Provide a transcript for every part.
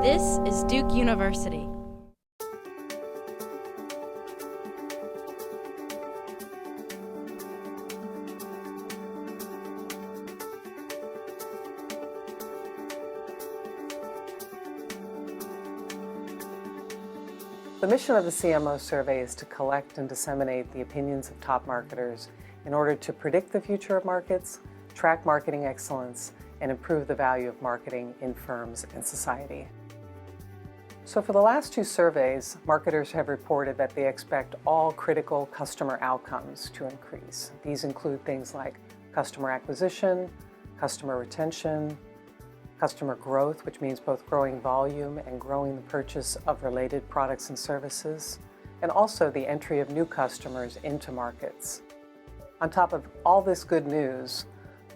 This is Duke University. The mission of the CMO Survey is to collect and disseminate the opinions of top marketers in order to predict the future of markets, track marketing excellence, and improve the value of marketing in firms and society. So for the last two surveys, marketers have reported that they expect all critical customer outcomes to increase. These include things like customer acquisition, customer retention, customer growth, which means both growing volume and growing the purchase of related products and services, and also the entry of new customers into markets. On top of all this good news,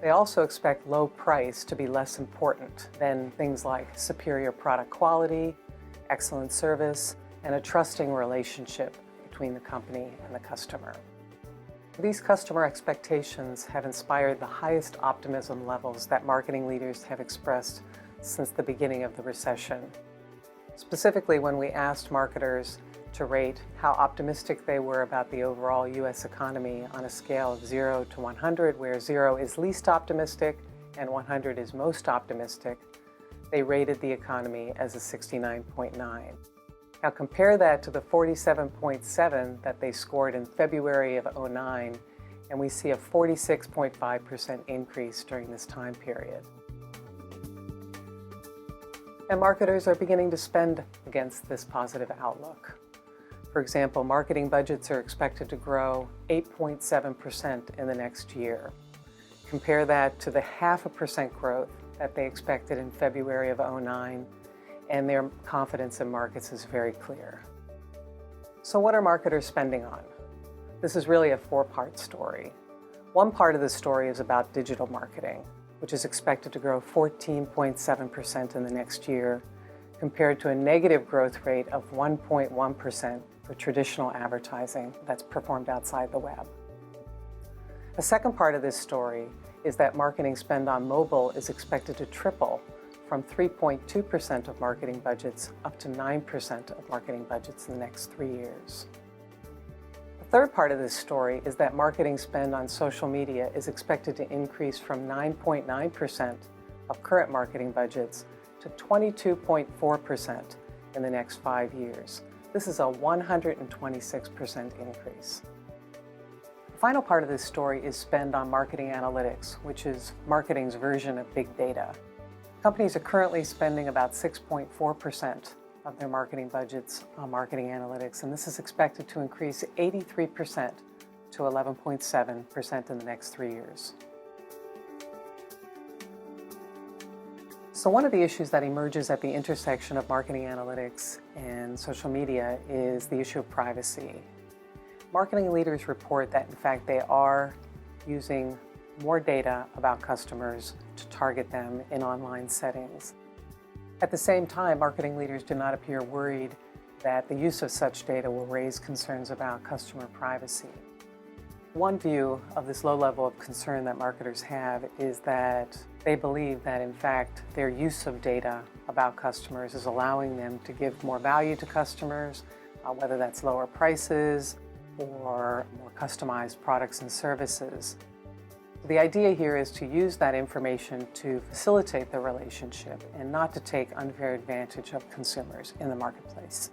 they also expect low price to be less important than things like superior product quality, excellent service, and a trusting relationship between the company and the customer. These customer expectations have inspired the highest optimism levels that marketing leaders have expressed since the beginning of the recession. Specifically, when we asked marketers to rate how optimistic they were about the overall U.S. economy on a scale of 0 to 100, where 0 is least optimistic and 100 is most optimistic, they rated the economy as a 69.9. Now compare that to the 47.7 that they scored in February of 2009, and we see a 46.5% increase during this time period. And marketers are beginning to spend against this positive outlook. For example, marketing budgets are expected to grow 8.7% in the next year. Compare that to the 0.5% growth that they expected in February of 2009, and their confidence in markets is very clear. So what are marketers spending on? This is really a four-part story. One part of the story is about digital marketing, which is expected to grow 14.7% in the next year, compared to a negative growth rate of 1.1% for traditional advertising that's performed outside the web. The second part of this story is that marketing spend on mobile is expected to triple from 3.2% of marketing budgets up to 9% of marketing budgets in the next 3 years. The third part of this story is that marketing spend on social media is expected to increase from 9.9% of current marketing budgets to 22.4% in the next 5 years. This is a 126% increase. The final part of this story is spend on marketing analytics, which is marketing's version of big data. Companies are currently spending about 6.4% of their marketing budgets on marketing analytics, and this is expected to increase 83% to 11.7% in the next 3 years. So one of the issues that emerges at the intersection of marketing analytics and social media is the issue of privacy. Marketing leaders report that, in fact, they are using more data about customers to target them in online settings. At the same time, marketing leaders do not appear worried that the use of such data will raise concerns about customer privacy. One view of this low level of concern that marketers have is that they believe that, in fact, their use of data about customers is allowing them to give more value to customers, whether that's lower prices or more customized products and services. The idea here is to use that information to facilitate the relationship and not to take unfair advantage of consumers in the marketplace.